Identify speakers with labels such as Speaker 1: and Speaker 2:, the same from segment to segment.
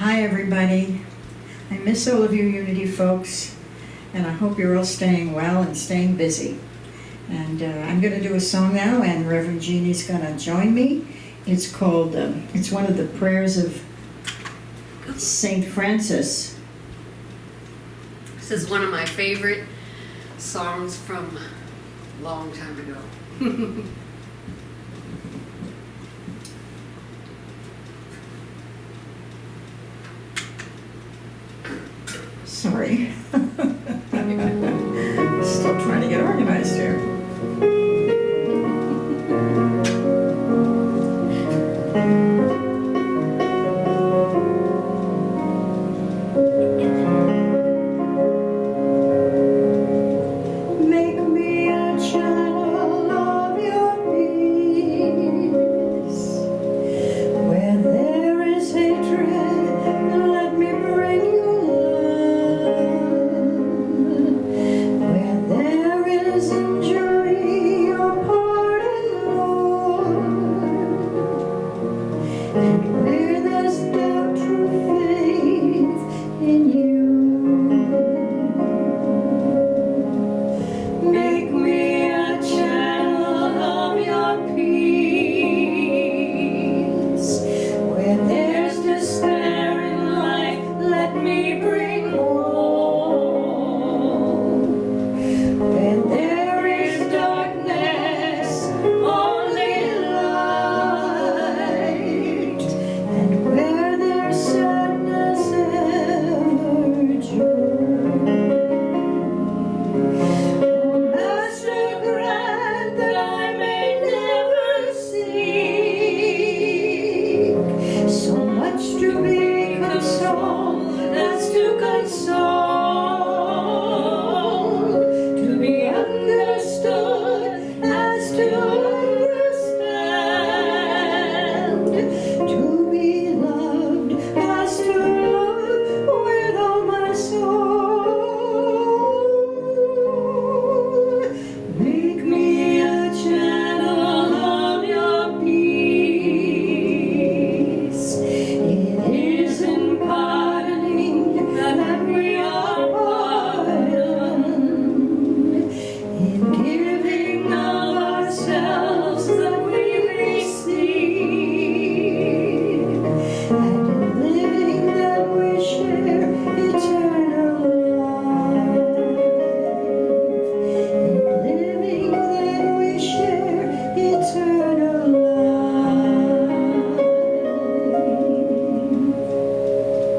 Speaker 1: Hi everybody. I miss all of you Unity folks, and I hope you're all staying well and staying busy. And I'm going to do a song now, and Reverend Jeanne's going to join me. It's called, it's one of the prayers of St. Francis.
Speaker 2: This is one of my favorite songs from a long time ago.
Speaker 1: Sorry. Still trying to get organized here.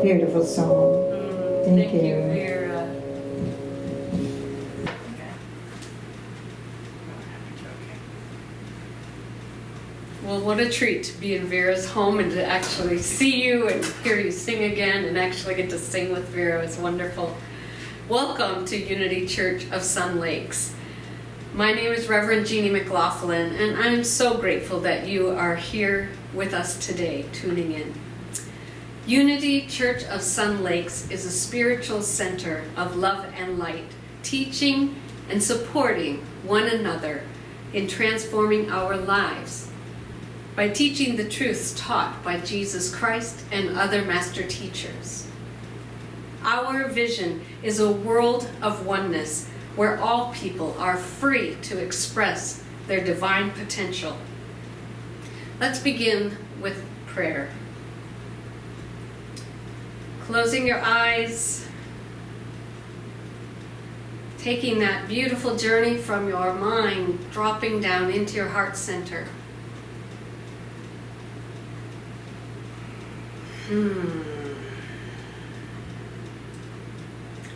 Speaker 1: Beautiful song. Thank you.
Speaker 2: Vera. Well, what a treat to be in Vera's home and to actually see you and hear you sing again and actually get to sing with Vera. It's wonderful. Welcome to Unity Church of Sun Lakes. My name is Reverend Jeanne McLaughlin, and I'm so grateful that you are here with us today, tuning in. Unity Church of Sun Lakes is a spiritual center of love and light, teaching and supporting one another in transforming our lives by teaching the truths taught by Jesus Christ and other master teachers. Our vision is a world of oneness where all people are free to express their divine potential. Let's begin with prayer. Closing your eyes, taking that beautiful journey from your mind, dropping down into your heart center.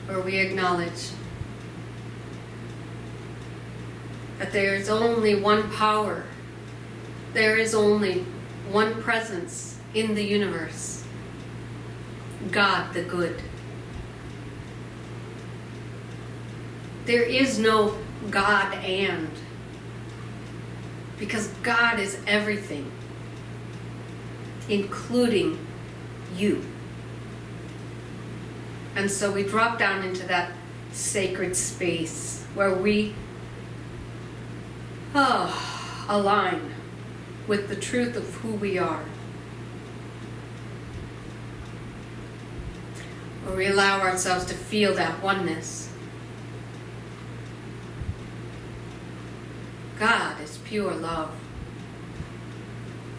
Speaker 2: Where we acknowledge that there is only one power, there is only one presence in the universe. God the good. There is no God and, because God is everything, including you. And so we drop down into that sacred space where we align with the truth of who we are. where we allow ourselves to feel that oneness. God is pure love.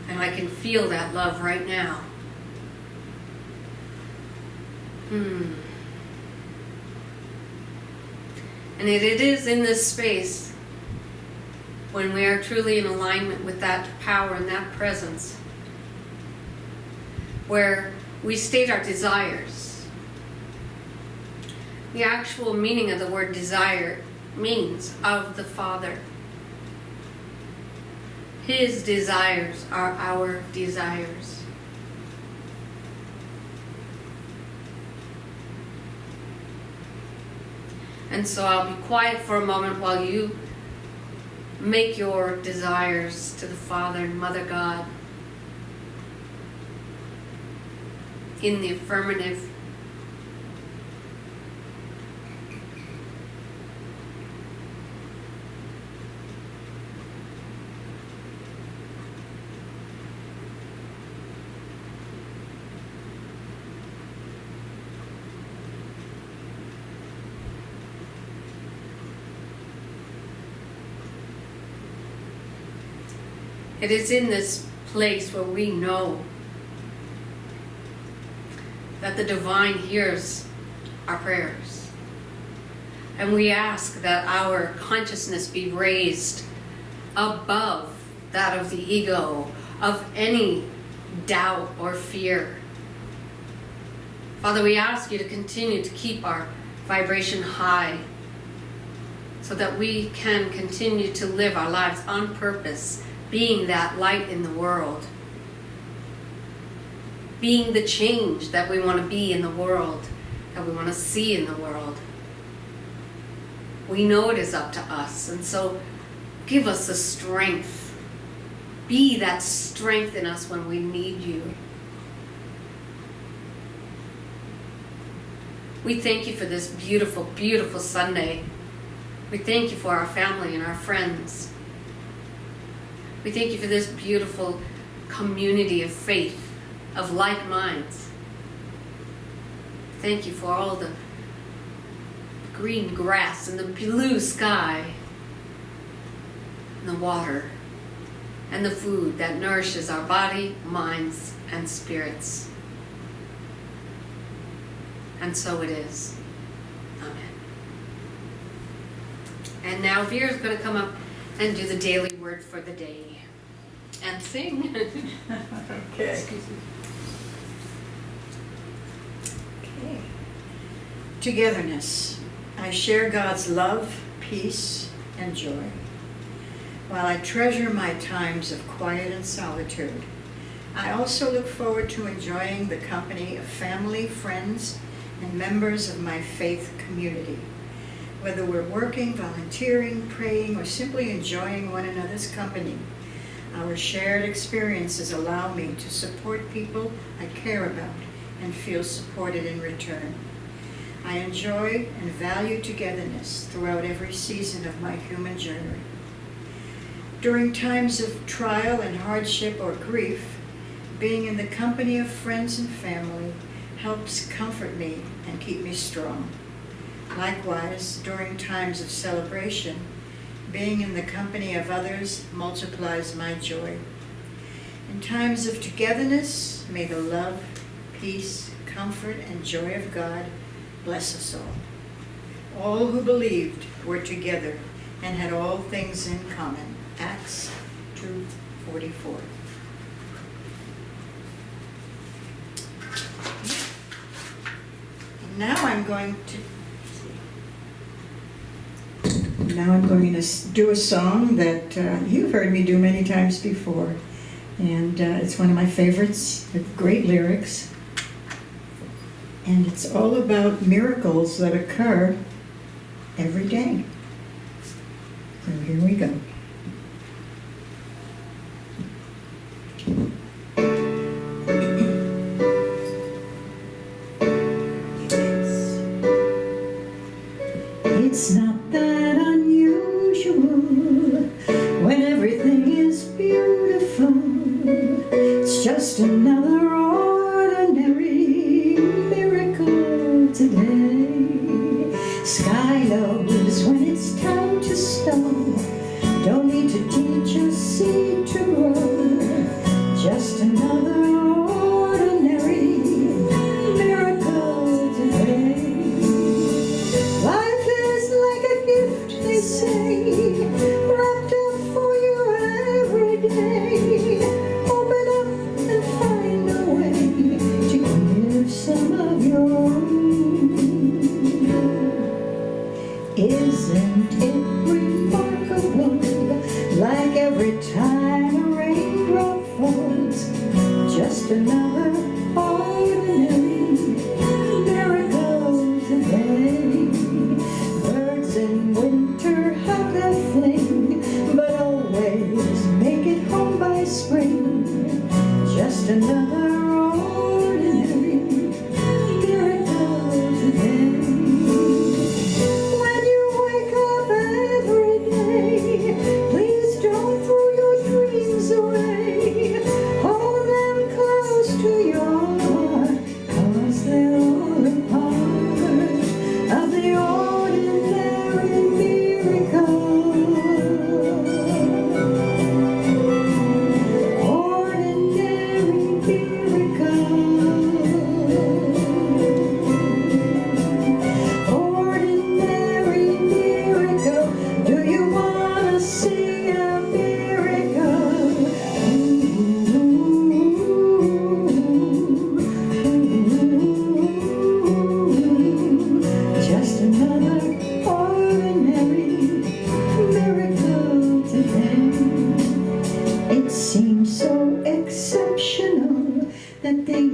Speaker 2: And I can feel that love right now. And it is in this space, when we are truly in alignment with that power and that presence, where we state our desires. The actual meaning of the word desire means of the Father. His desires are our desires. And so I'll be quiet for a moment while you make your desires to the Father and Mother God in the affirmative. It is in this place where we know that the divine hears our prayers. And we ask that our consciousness be raised above that of the ego, of any doubt or fear. Father, we ask you to continue to keep our vibration high so that we can continue to live our lives on purpose, being that light in the world, being the change that we want to be in the world, that we want to see in the world. We know it is up to us, and so give us the strength. Be that strength in us when we need you. We thank you for this beautiful, beautiful Sunday. We thank you for our family and our friends. We thank you for this beautiful community of faith, of like minds. Thank you for all the green grass and the blue sky and the water and the food that nourishes our body, minds, and spirits. And so it is. Amen. And now Vera's going to come up and do the daily word for the day. And sing.
Speaker 1: Okay. Okay. Togetherness. I share God's love, peace, and joy. While I treasure my times of quiet and solitude, I also look forward to enjoying the company of family, friends, and members of my faith community. Whether we're working, volunteering, praying, or simply enjoying one another's company, our shared experiences allow me to support people I care about and feel supported in return. I enjoy and value togetherness throughout every season of my human journey. During times of trial and hardship or grief, being in the company of friends and family helps comfort me and keep me strong. Likewise, during times of celebration, being in the company of others multiplies my joy. In times of togetherness, may the love, peace, comfort, and joy of God bless us all. All who believed were together and had all things in common. Acts 2:44. Now I'm going to do a song that you've heard me do many times before, and it's one of my favorites with great lyrics, and it's all about miracles that occur every day. So here we go. It's not that unusual when everything is beautiful. It's just another ordinary miracle.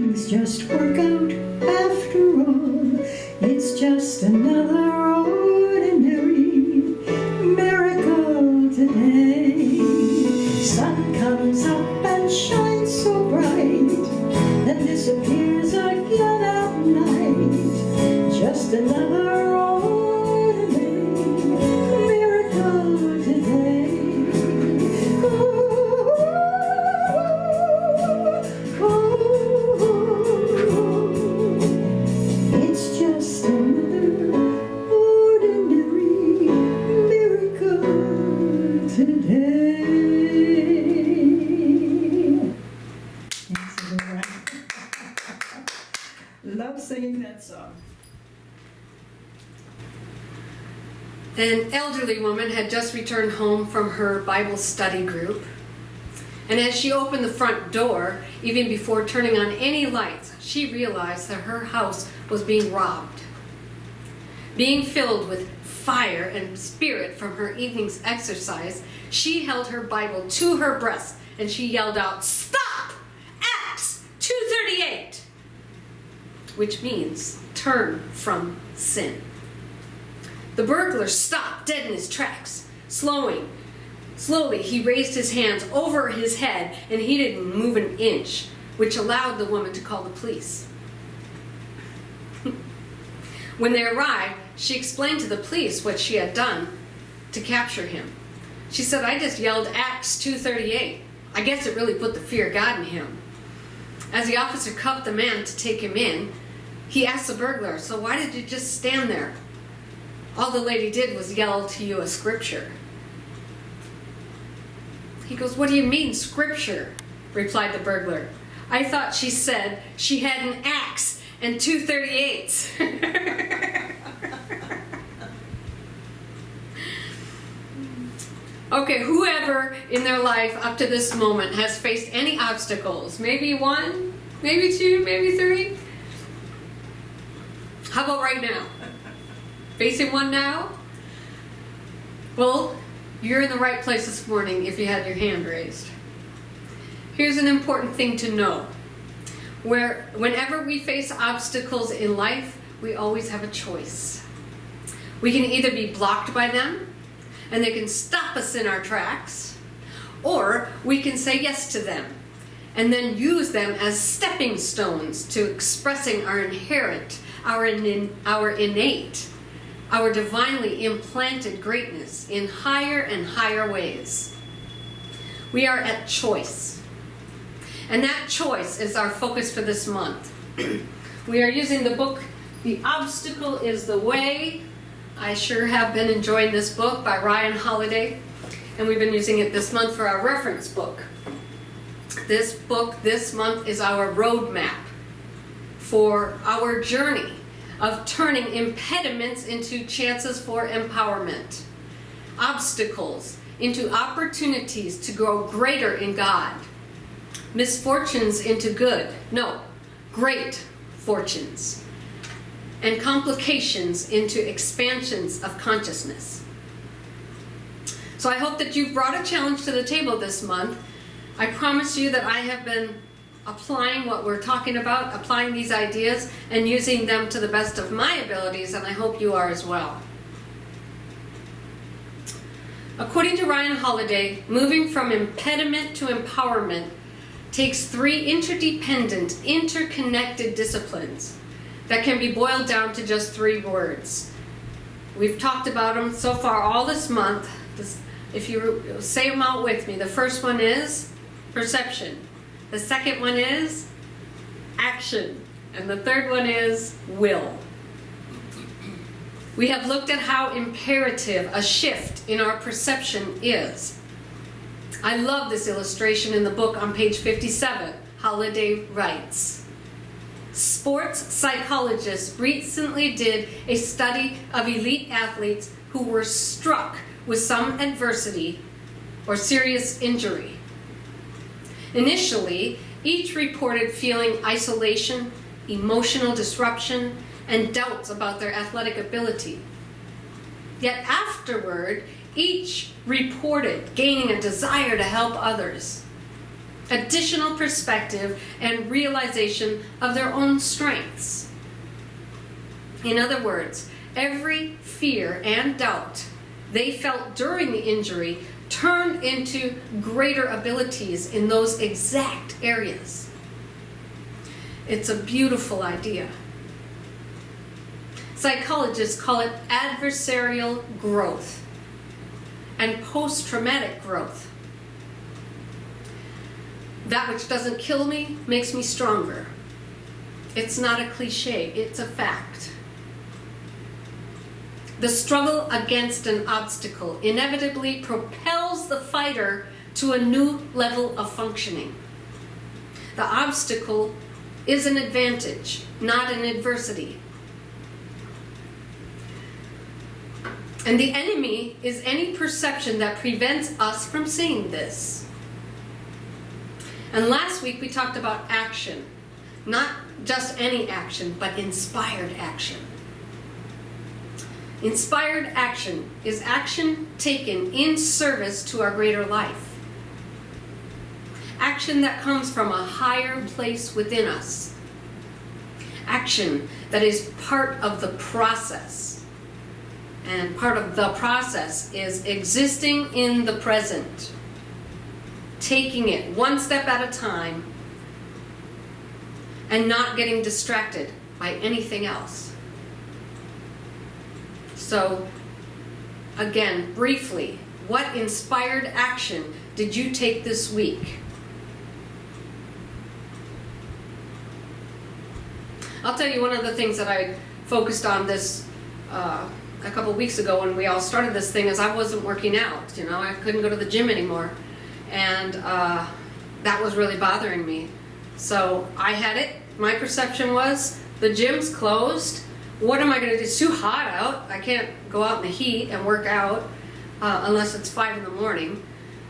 Speaker 1: things just work out after all. It's just another ordinary miracle today. Sun comes up and shines so bright, then disappears again at night. Just another ordinary miracle today. It's just another ordinary miracle today. Thanks, everyone. Love singing that song.
Speaker 2: An elderly woman had just returned home from her Bible study group. And as she opened the front door, even before turning on any lights, she realized that her house was being robbed. Being filled with fire and spirit from her evening's exercise, she held her Bible to her breast and she yelled out, "Stop! Acts 2:38!" which means turn from sin. The burglar stopped dead in his tracks. Slowly, he raised his hands over his head and he didn't move an inch, which allowed the woman to call the police. When they arrived, she explained to the police what she had done to capture him. She said, "I just yelled Acts 2:38. I guess it really put the fear of God in him." As the officer cuffed the man to take him in, he asked the burglar, "So why did you just stand there?" "All the lady did was yell to you a scripture." He goes, "What do you mean, scripture?" replied the burglar. "I thought she said she had an axe and 238s. Okay, whoever in their life up to this moment has faced any obstacles, maybe one, maybe two, maybe three. How about right now? Facing one now? Well, you're in the right place this morning if you had your hand raised. Here's an important thing to know. Whenever we face obstacles in life, we always have a choice. We can either be blocked by them, and they can stop us in our tracks, or we can say yes to them, and then use them as stepping stones to expressing our inherent, our innate, our divinely implanted greatness in higher and higher ways. We are at choice. And that choice is our focus for this month. We are using the book, The Obstacle is the Way. I sure have been enjoying this book by Ryan Holiday. And we've been using it this month for our reference book. This book this month is our roadmap for our journey of turning impediments into chances for empowerment, obstacles into opportunities to grow greater in God, misfortunes into great fortunes, and complications into expansions of consciousness. So I hope that you've brought a challenge to the table this month. I promise you that I have been applying what we're talking about, applying these ideas, and using them to the best of my abilities, and I hope you are as well. According to Ryan Holiday, moving from impediment to empowerment takes three interdependent, interconnected disciplines that can be boiled down to just three words. We've talked about them so far all this month. If you say them out with me, the first one is perception. The second one is action. And the third one is will. We have looked at how imperative a shift in our perception is. I love this illustration in the book on page 57. Holiday writes, sports psychologists recently did a study of elite athletes who were struck with some adversity or serious injury. Initially, each reported feeling isolation, emotional disruption, and doubts about their athletic ability. Yet afterward, each reported gaining a desire to help others. additional perspective, and realization of their own strengths. In other words, every fear and doubt they felt during the injury turned into greater abilities in those exact areas. It's a beautiful idea. Psychologists call it adversarial growth and post-traumatic growth. That which doesn't kill me makes me stronger. It's not a cliche, it's a fact. The struggle against an obstacle inevitably propels the fighter to a new level of functioning. The obstacle is an advantage, not an adversity. And the enemy is any perception that prevents us from seeing this. And last week we talked about action. Not just any action, but inspired action. Inspired action is action taken in service to our greater life. Action that comes from a higher place within us. Action that is part of the process. And part of the process is existing in the present. Taking it one step at a time and not getting distracted by anything else. So, again, briefly, what inspired action did you take this week? I'll tell you one of the things that I focused on this a couple weeks ago when we all started this thing is I wasn't working out. You know, I couldn't go to the gym anymore. And that was really bothering me. So I had it. My perception was the gym's closed. What am I going to do? It's too hot out. I can't go out in the heat and work out unless it's 5 in the morning.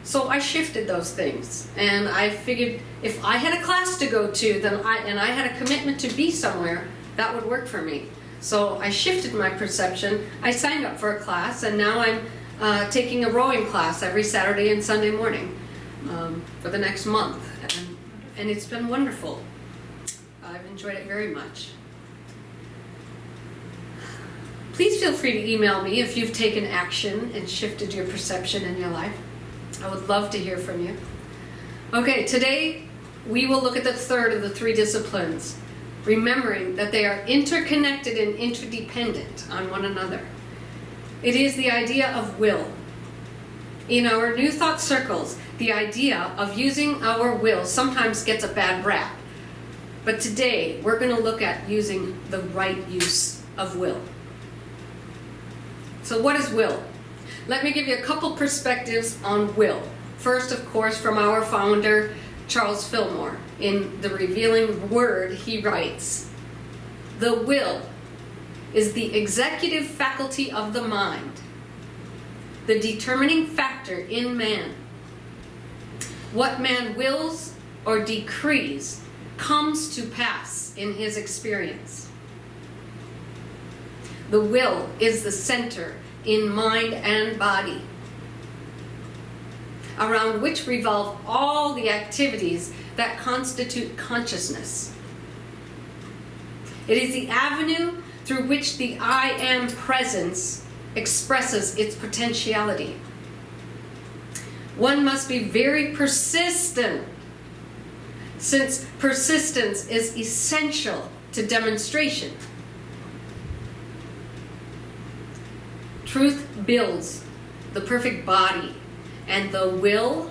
Speaker 2: So I shifted those things. And I figured if I had a class to go to then I had a commitment to be somewhere, that would work for me. So I shifted my perception. I signed up for a class, and now I'm taking a rowing class every Saturday and Sunday morning for the next month. And it's been wonderful. I've enjoyed it very much. Please feel free to email me if you've taken action and shifted your perception in your life. I would love to hear from you. Okay, today we will look at the third of the 3 disciplines, remembering that they are interconnected and interdependent on one another. It is the idea of will. In our New Thought circles, the idea of using our will sometimes gets a bad rap. But today, we're going to look at using the right use of will. So what is will? Let me give you a couple perspectives on will. First, of course, from our founder, Charles Fillmore. In The Revealing Word, he writes, "The will is the executive faculty of the mind, the determining factor in man. What man wills or decrees comes to pass in his experience. The will is the center in mind and body, around which revolve all the activities that constitute consciousness. It is the avenue through which the I am presence expresses its potentiality. One must be very persistent, since persistence is essential to demonstration. Truth builds the perfect body, and the will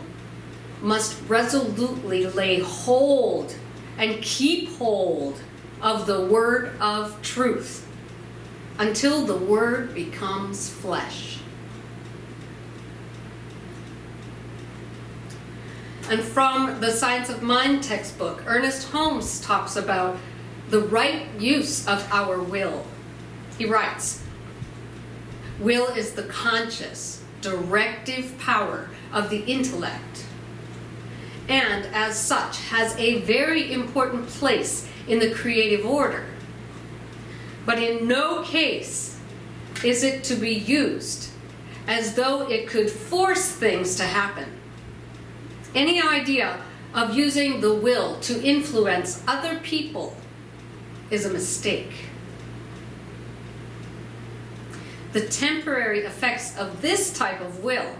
Speaker 2: must resolutely lay hold and keep hold of the word of truth until the word becomes flesh." And from the Science of Mind textbook, Ernest Holmes talks about the right use of our will. He writes, "Will is the conscious, directive power of the intellect, and as such has a very important place in the creative order. But in no case is it to be used as though it could force things to happen. Any idea of using the will to influence other people is a mistake. The temporary effects of this type of will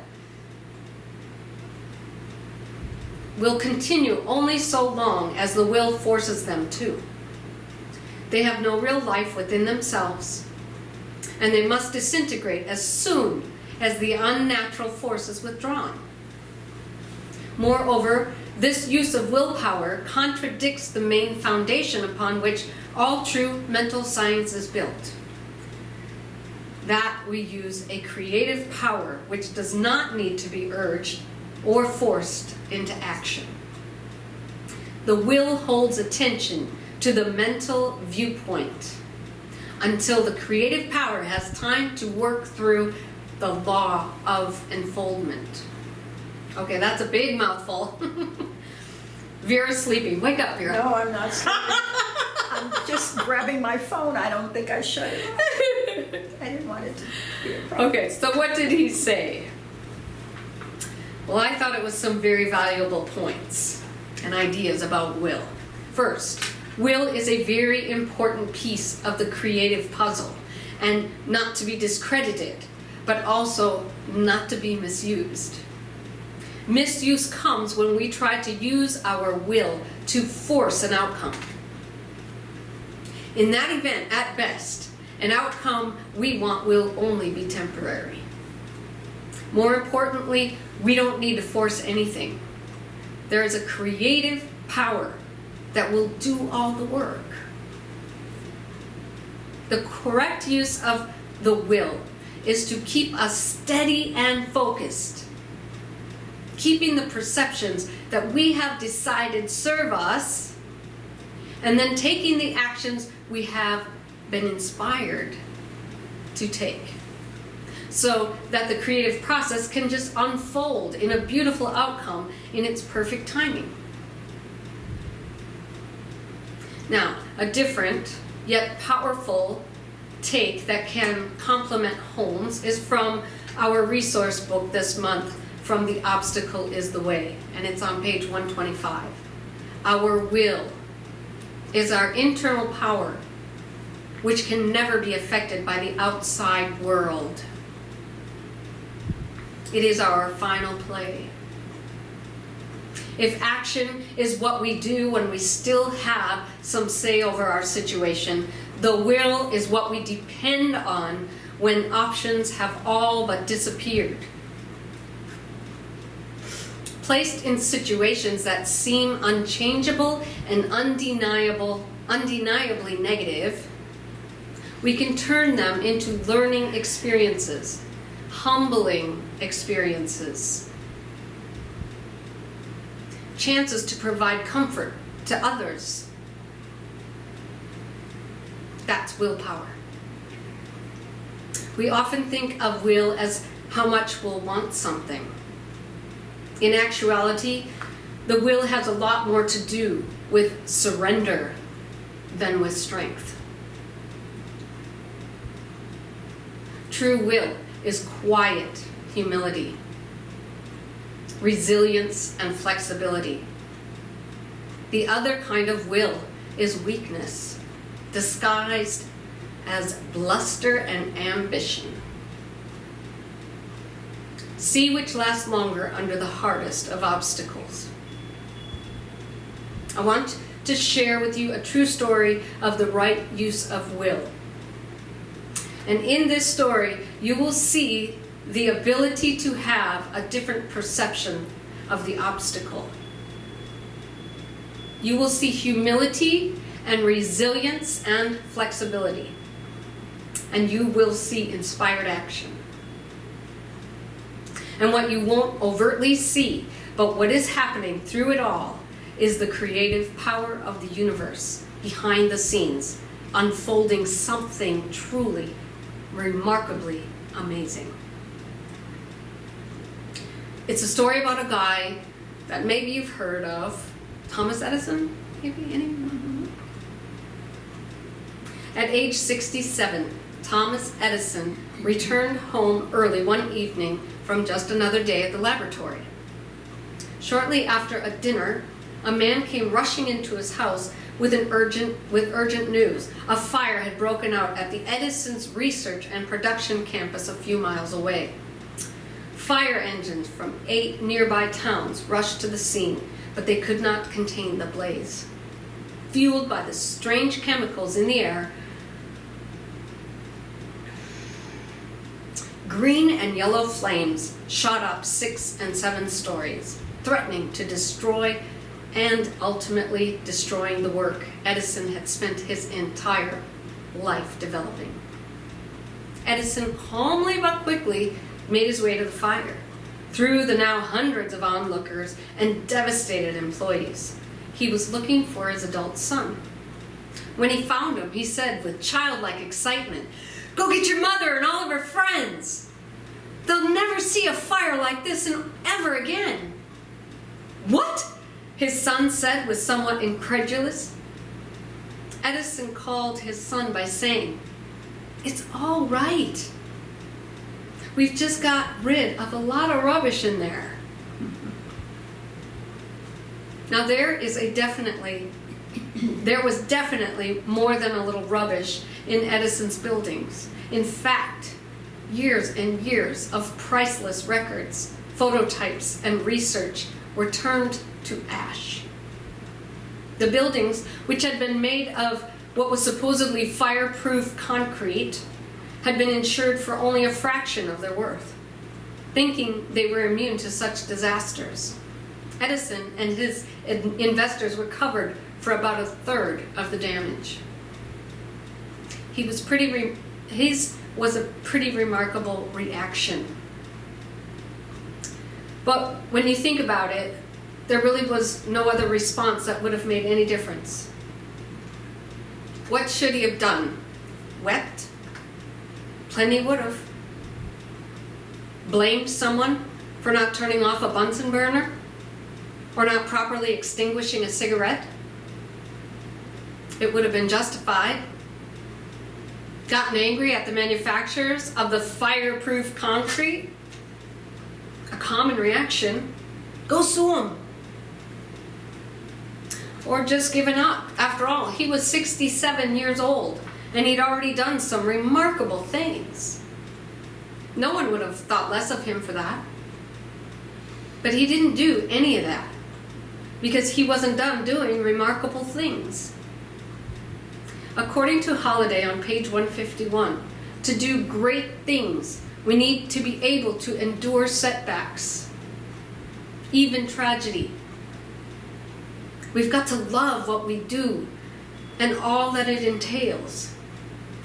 Speaker 2: continue only so long as the will forces them to. They have no real life within themselves, and they must disintegrate as soon as the unnatural force is withdrawn. Moreover, this use of willpower contradicts the main foundation upon which all true mental science is built. That we use a creative power which does not need to be urged or forced into action. The will holds attention to the mental viewpoint until the creative power has time to work through the law of enfoldment. Okay, that's a big mouthful. Vera's sleeping. Wake up, Vera.
Speaker 1: No, I'm not sleeping. I'm just grabbing my phone. I don't think I shut it off. I didn't want it to be a problem.
Speaker 2: Okay, so what did he say? Well, I thought it was some very valuable points and ideas about will. First, will is a very important piece of the creative puzzle, and not to be discredited, but also not to be misused. Misuse comes when we try to use our will to force an outcome. In that event, at best, an outcome we want will only be temporary. More importantly, we don't need to force anything. There is a creative power that will do all the work. The correct use of the will is to keep us steady and focused, keeping the perceptions that we have decided serve us, and then taking the actions we have been inspired to take, so that the creative process can just unfold in a beautiful outcome in its perfect timing. Now, a different yet powerful take that can complement Holmes is from our resource book this month, From the Obstacle is the Way, and it's on page 125. Our will is our internal power, which can never be affected by the outside world. It is our final play. If action is what we do when we still have some say over our situation, the will is what we depend on when options have all but disappeared. Placed in situations that seem unchangeable and undeniably negative, we can turn them into learning experiences, humbling experiences, chances to provide comfort to others. That's willpower. We often think of will as how much we'll want something. In actuality, the will has a lot more to do with surrender than with strength. True will is quiet humility, resilience, and flexibility. The other kind of will is weakness, disguised as bluster and ambition. See which lasts longer under the hardest of obstacles. I want to share with you a true story of the right use of will. And in this story, you will see the ability to have a different perception of the obstacle. You will see humility and resilience and flexibility. And you will see inspired action. And what you won't overtly see, but what is happening through it all, is the creative power of the universe behind the scenes, unfolding something truly, remarkably amazing. It's a story about a guy that maybe you've heard of, Thomas Edison, maybe anyone? At age 67, Thomas Edison returned home early one evening from just another day at the laboratory. Shortly after a dinner a man came rushing into his house with urgent news. A fire had broken out at the Edison's research and production campus a few miles away. Fire engines from 8 nearby towns rushed to the scene, but they could not contain the blaze. Fueled by the strange chemicals in the air, green and yellow flames shot up 6 and 7 stories, threatening to destroy and ultimately destroying the work Edison had spent his entire life developing. Edison calmly but quickly made his way to the fire, through the now hundreds of onlookers and devastated employees. He was looking for his adult son. When he found him, he said with childlike excitement, "Go get your mother and all of her friends. They'll never see a fire like this ever again." "What?" his son said with somewhat incredulous. Edison called his son by saying, "It's all right. We've just got rid of a lot of rubbish in there." Now there was definitely more than a little rubbish in Edison's buildings. In fact, years and years of priceless records, phototypes, and research were turned to ash. The buildings, which had been made of what was supposedly fireproof concrete, had been insured for only a fraction of their worth, thinking they were immune to such disasters. Edison and his investors were covered for about a third of the damage. His was a pretty remarkable reaction. But when you think about it, there really was no other response that would have made any difference. What should he have done? Wept? Plenty would have. Blamed someone for not turning off a Bunsen burner? Or not properly extinguishing a cigarette? It would have been justified. Gotten angry at the manufacturers of the fireproof concrete? A common reaction. Go sue them. Or just given up. After all, he was 67 years old, and he'd already done some remarkable things. No one would have thought less of him for that. But he didn't do any of that, because he wasn't done doing remarkable things. According to Holliday on page 151, to do great things, we need to be able to endure setbacks, even tragedy. We've got to love what we do and all that it entails,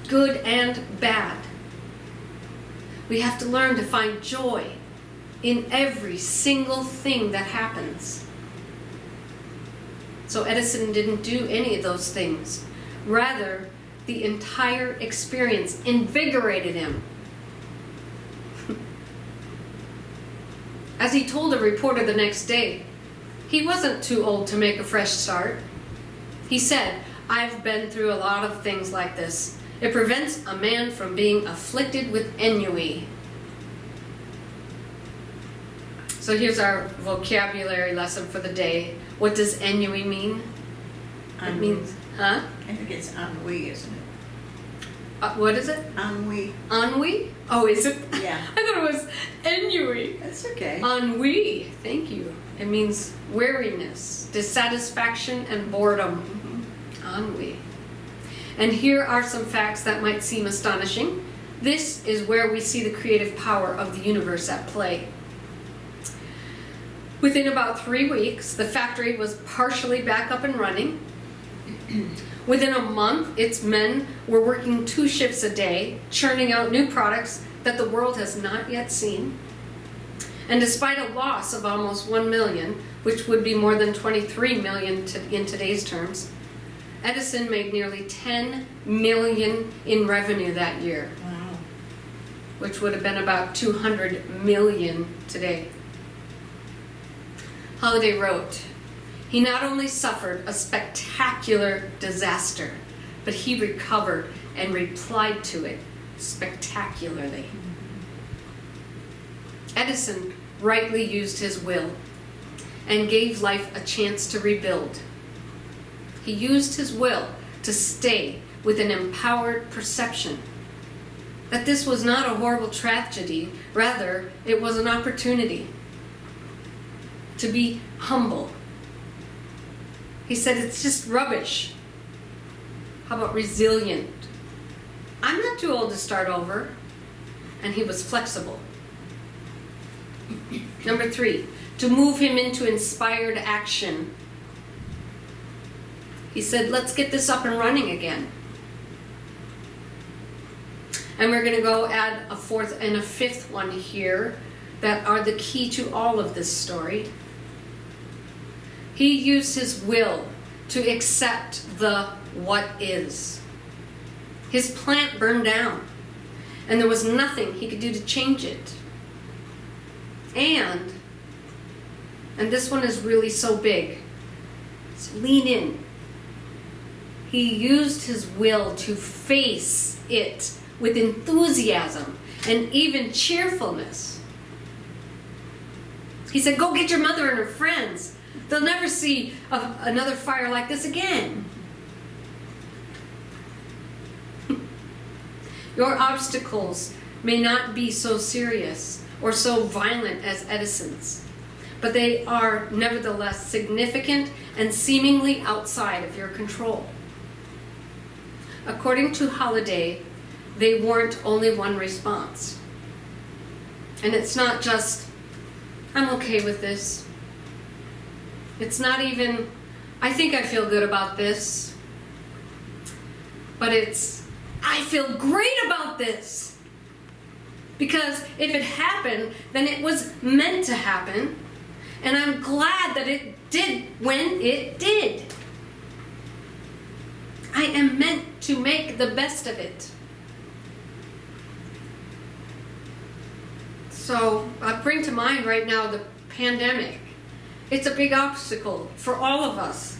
Speaker 2: good and bad. We have to learn to find joy in every single thing that happens. So Edison didn't do any of those things. Rather, the entire experience invigorated him. As he told a reporter the next day, he wasn't too old to make a fresh start. He said, "I've been through a lot of things like this. It prevents a man from being afflicted with ennui." So here's our vocabulary lesson for the day. What does ennui mean? It means, huh?
Speaker 1: I think it's ennui, isn't it?
Speaker 2: What is it?
Speaker 1: Ennui.
Speaker 2: Ennui? Oh, is it?
Speaker 1: Yeah.
Speaker 2: I thought it was ennui.
Speaker 1: That's okay.
Speaker 2: Ennui. Thank you. It means weariness, dissatisfaction, and boredom. Ennui. And here are some facts that might seem astonishing. This is where we see the creative power of the universe at play. Within about 3 weeks, the factory was partially back up and running. Within a month, its men were working 2 shifts a day, churning out new products that the world has not yet seen. And despite a loss of almost 1 million, which would be more than 23 million in today's terms, Edison made nearly 10 million in revenue that year.
Speaker 1: Wow.
Speaker 2: Which would have been about 200 million today. Holliday wrote, "He not only suffered a spectacular disaster, but he recovered and replied to it spectacularly." Edison rightly used his will. and gave life a chance to rebuild. He used his will to stay with an empowered perception that this was not a horrible tragedy, rather, it was an opportunity to be humble. He said, it's just rubbish. How about resilient? I'm not too old to start over. And he was flexible. Number 3, to move him into inspired action. He said, let's get this up and running again. And we're going to go add a 4th and a 5th one here that are the key to all of this story. He used his will to accept the what is. His plant burned down, and there was nothing he could do to change it. And this one is really so big, so lean in. He used his will to face it with enthusiasm and even cheerfulness. He said, go get your mother and her friends. They'll never see another fire like this again. Your obstacles may not be so serious or so violent as Edison's, but they are nevertheless significant and seemingly outside of your control. According to Holliday, they warrant only one response. And it's not just, I'm okay with this. It's not even, I think I feel good about this. But it's, I feel great about this. Because if it happened, then it was meant to happen. And I'm glad that it did when it did. I am meant to make the best of it. So I bring to mind right now the pandemic. It's a big obstacle for all of us.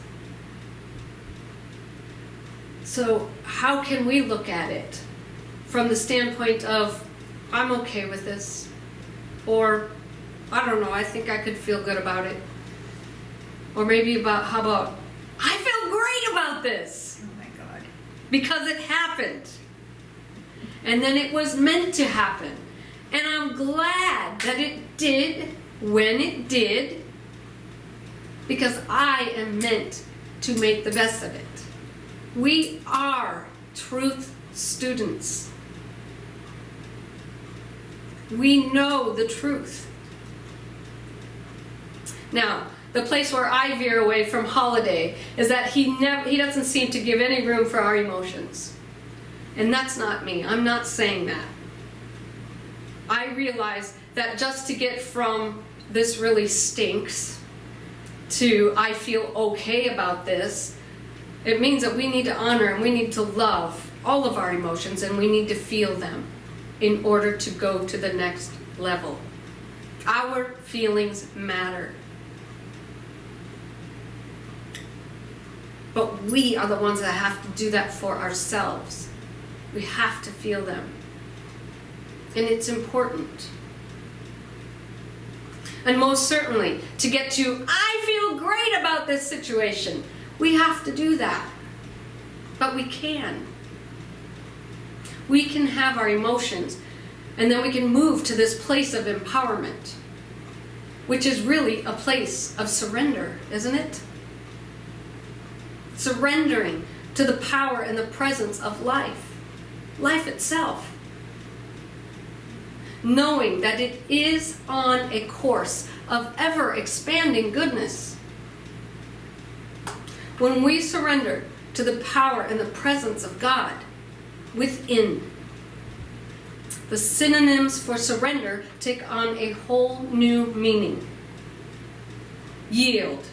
Speaker 2: So how can we look at it from the standpoint of, I'm okay with this, or I don't know, I think I could feel good about it, or maybe how about, I feel great about this.
Speaker 1: Oh my God.
Speaker 2: Because it happened. And then it was meant to happen. And I'm glad that it did when it did, because I am meant to make the best of it. We are truth students. We know the truth. Now, the place where I veer away from Holiday is that he doesn't seem to give any room for our emotions. And that's not me. I'm not saying that. I realize that just to get from this really stinks to I feel okay about this, it means that we need to honor and we need to love all of our emotions, and we need to feel them in order to go to the next level. Our feelings matter. But we are the ones that have to do that for ourselves. We have to feel them. And it's important. And most certainly, to get to, I feel great about this situation, we have to do that. But we can. We can have our emotions, and then we can move to this place of empowerment, which is really a place of surrender, isn't it? Surrendering to the power and the presence of life, life itself. Knowing that it is on a course of ever-expanding goodness. When we surrender to the power and the presence of God within, the synonyms for surrender take on a whole new meaning. Yield,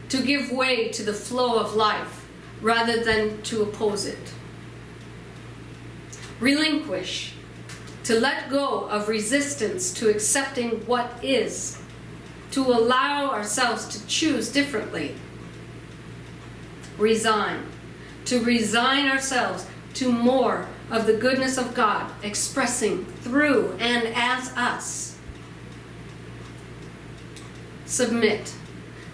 Speaker 2: to give way to the flow of life rather than to oppose it. Relinquish, to let go of resistance to accepting what is, to allow ourselves to choose differently. Resign, to resign ourselves to more of the goodness of God expressing through and as us. Submit,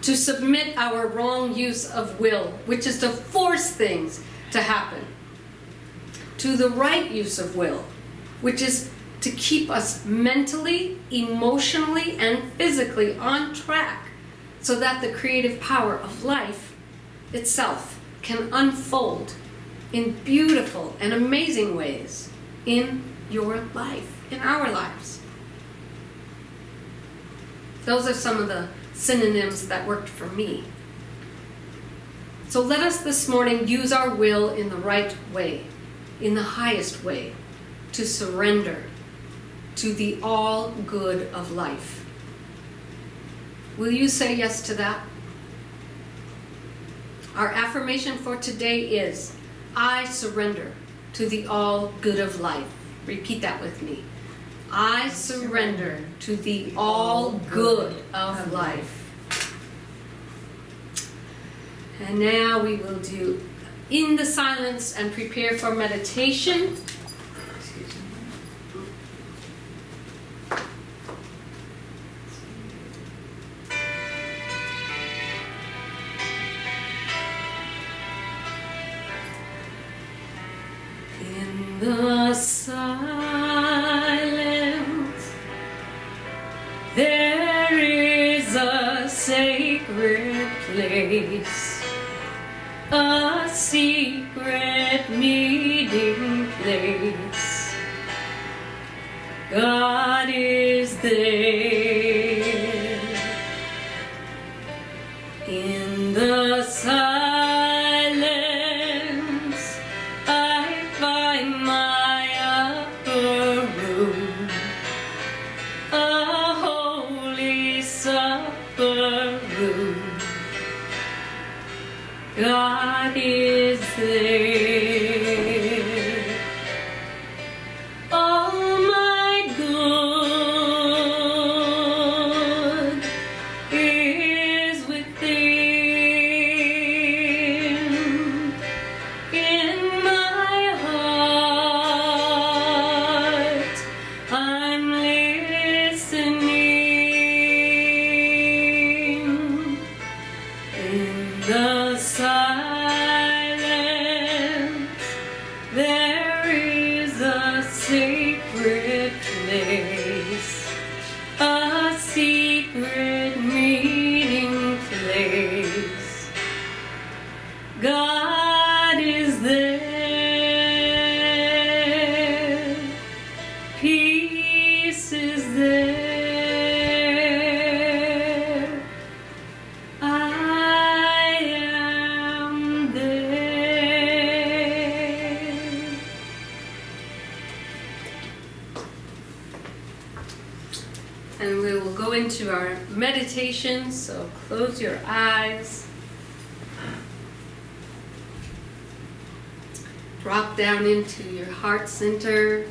Speaker 2: to submit our wrong use of will, which is to force things to happen, to the right use of will, which is to keep us mentally, emotionally, and physically on track so that the creative power of life itself can unfold in beautiful and amazing ways in your life, in our lives. Those are some of the synonyms that worked for me. So let us this morning use our will in the right way, in the highest way, to surrender to the all good of life. Will you say yes to that? Our affirmation for today is, I surrender to the all good of life. Repeat that with me. I surrender to the all good of life. And now we will do in the silence and prepare for meditation. In the silence, there is a sacred place, a secret meeting place. God is there. In the silence, I find my upper room, a holy supper room. God is there. All my good is within. In my heart, I'm listening. In the silence, there is a sacred place, a secret meeting place. God is there. Peace is there. I am there. And we will go into our meditation, so close your eyes. Drop down into your heart center.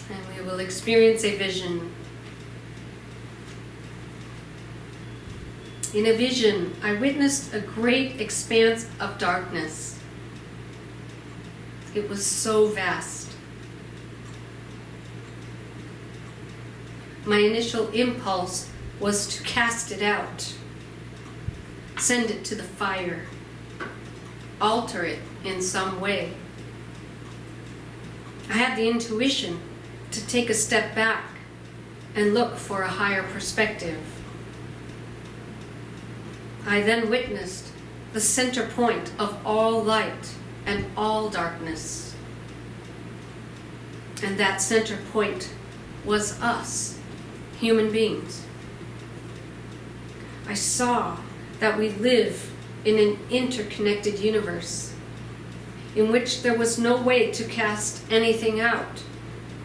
Speaker 2: And we will experience a vision. In a vision, I witnessed a great expanse of darkness. It was so vast. My initial impulse was to cast it out, send it to the fire, alter it in some way. I had the intuition to take a step back and look for a higher perspective. I then witnessed the center point of all light and all darkness. And that center point was us, human beings. I saw that we live in an interconnected universe in which there was no way to cast anything out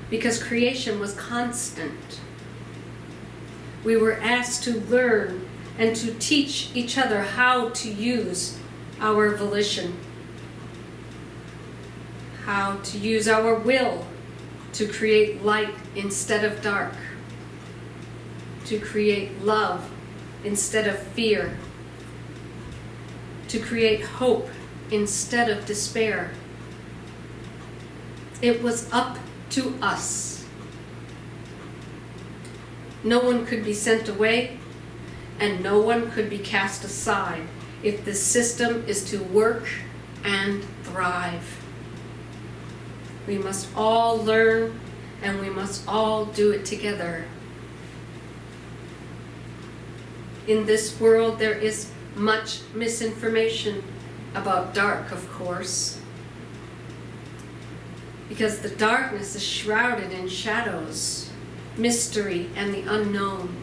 Speaker 2: because creation was constant. We were asked to learn and to teach each other how to use our volition, how to use our will to create light instead of dark, to create love instead of fear, to create hope instead of despair. It was up to us. No one could be sent away, and no one could be cast aside if this system is to work and thrive. We must all learn, and we must all do it together. In this world, there is much misinformation about dark, of course, because the darkness is shrouded in shadows, mystery, and the unknown.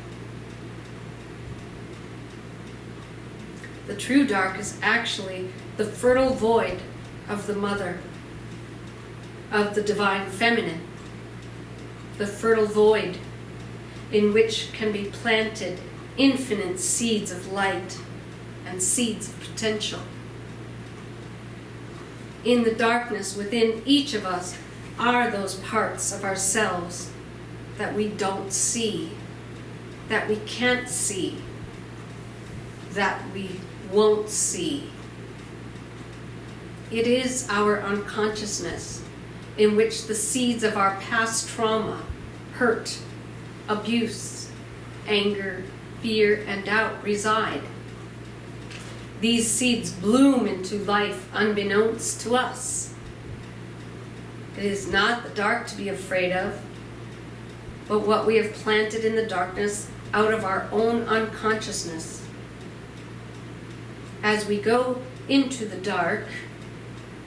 Speaker 2: The true dark is actually the fertile void of the mother, of the divine feminine, the fertile void in which can be planted infinite seeds of light and seeds of potential. In the darkness within each of us are those parts of ourselves that we don't see, that we can't see, that we won't see. It is our unconsciousness in which the seeds of our past trauma, hurt, abuse, anger, fear, and doubt reside. These seeds bloom into life unbeknownst to us. It is not the dark to be afraid of, but what we have planted in the darkness out of our own unconsciousness. As we go into the dark,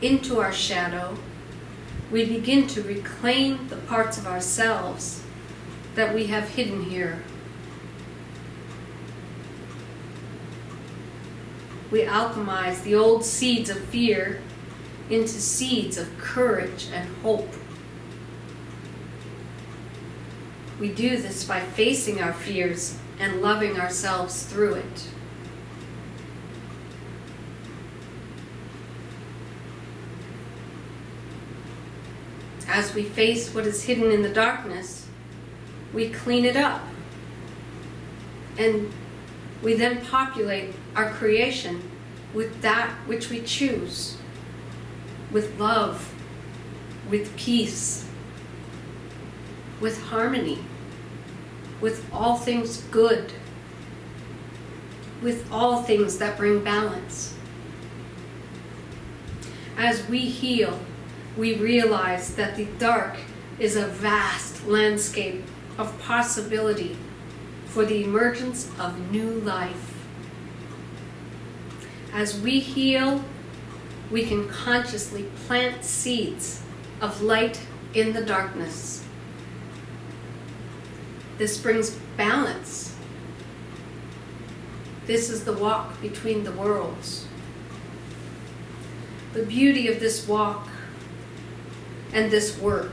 Speaker 2: into our shadow, we begin to reclaim the parts of ourselves that we have hidden here. We alchemize the old seeds of fear into seeds of courage and hope. We do this by facing our fears and loving ourselves through it. As we face what is hidden in the darkness, we clean it up. And we then populate our creation with that which we choose, with love, with peace, with harmony, with all things good, with all things that bring balance. As we heal, we realize that the dark is a vast landscape of possibility for the emergence of new life. As we heal, we can consciously plant seeds of light in the darkness. This brings balance. This is the walk between the worlds. The beauty of this walk and this work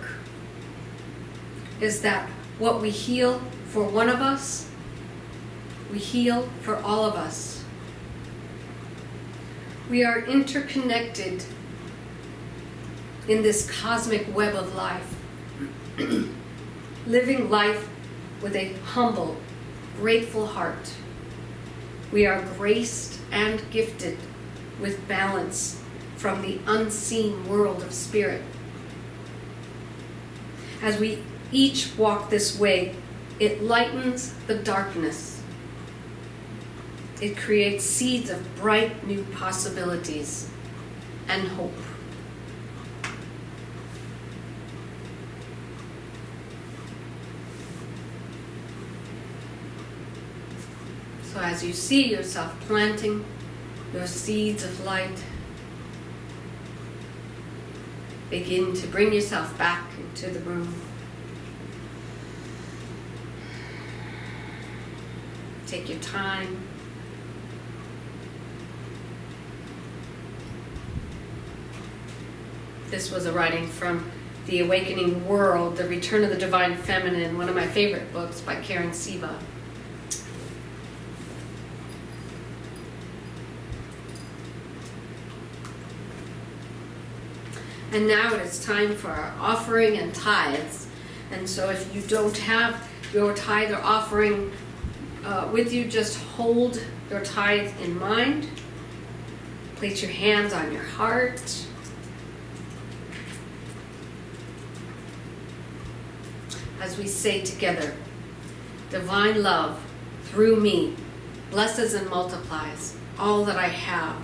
Speaker 2: is that what we heal for one of us, we heal for all of us. We are interconnected in this cosmic web of life, living life with a humble, grateful heart. We are graced and gifted with balance from the unseen world of spirit. As we each walk this way, it lightens the darkness. It creates seeds of bright new possibilities and hope. So as you see yourself planting your seeds of light, begin to bring yourself back into the room. Take your time. This was a writing from The Awakening World, The Return of the Divine Feminine, one of my favorite books by Karen Siba. And now it is time for our offering and tithes. And so if you don't have your tithe or offering with you, just hold your tithe in mind. Place your hands on your heart. As we say together, divine love through me blesses and multiplies all that I have,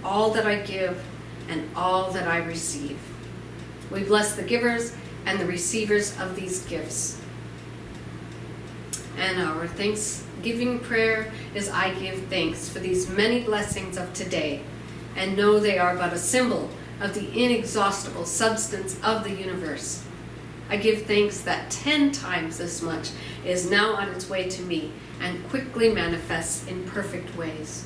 Speaker 2: all that I give, and all that I receive. We bless the givers and the receivers of these gifts. And our Thanksgiving prayer is, I give thanks for these many blessings of today, and know they are but a symbol of the inexhaustible substance of the universe. I give thanks that 10 times this much is now on its way to me and quickly manifests in perfect ways.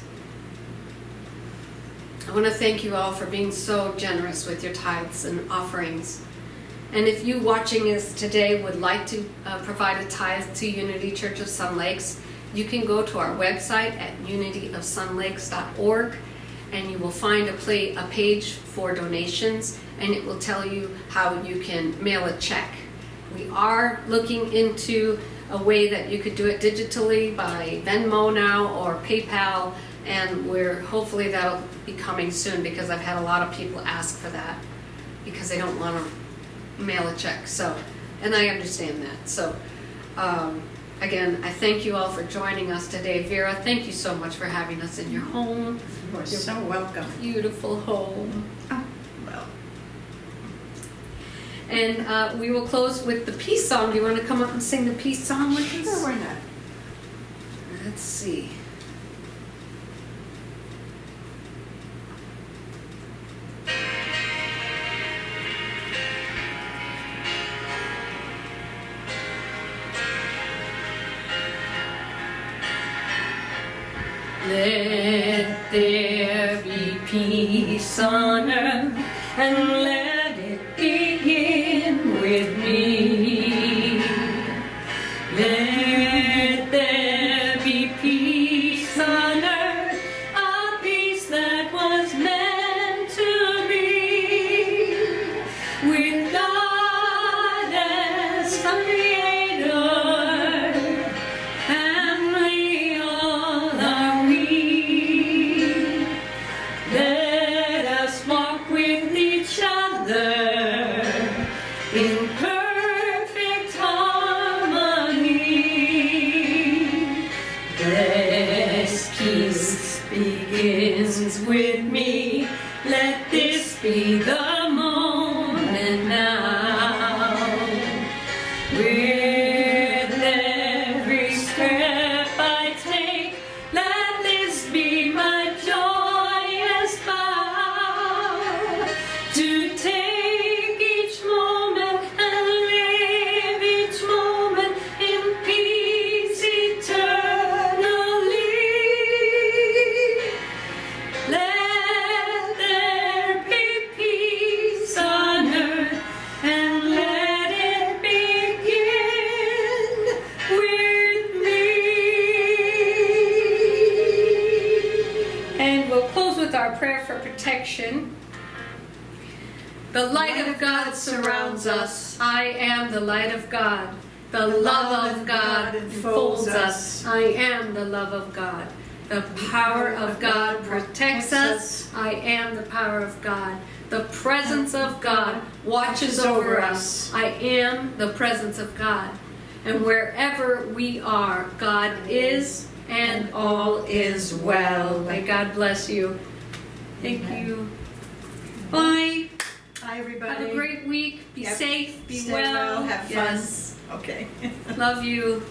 Speaker 2: I want to thank you all for being so generous with your tithes and offerings. And if you watching this today would like to provide a tithe to Unity Church of Sun Lakes, you can go to our website at unityofsunlakes.org, and you will find a page for donations, and it will tell you how you can mail a check. We are looking into a way that you could do it digitally by Venmo now or PayPal, and hopefully that'll be coming soon, because I've had a lot of people ask for that because they don't want to mail a check. So, and I understand that. So, again, I thank you all for joining us today. Vera, thank you so much for having us in your home.
Speaker 1: You're so welcome.
Speaker 2: Beautiful home.
Speaker 1: Oh, well.
Speaker 2: And we will close with the peace song. Do you want to come up and sing the peace song with us?
Speaker 1: Sure, why not?
Speaker 2: Let's see. Let there be peace on earth, and let it begin with me. Let there be peace on earth, a peace that was meant to be, with God as Creator, and we all are we. Let us walk with each other in perfect harmony. This peace begins with me. Let this be the moment now. With every step I take, let this be my joyous vow, to take each moment and live each moment in peace eternally. Let there be peace on earth, and let it begin with me. And we'll close with our prayer for protection. The light of God surrounds us. I am the light of God. The love of God enfolds us. I am the love of God. The power of God protects us. I am the power of God. The presence of God watches over us. I am the presence of God. And wherever we are, God is, and all is well. May God bless you. Thank you. Bye.
Speaker 1: Hi, everybody.
Speaker 2: Have a great week. Be
Speaker 1: Yep.
Speaker 2: safe. Be
Speaker 1: Stay
Speaker 2: well.
Speaker 1: Have fun.
Speaker 2: Yes.
Speaker 1: Okay.
Speaker 2: Love you.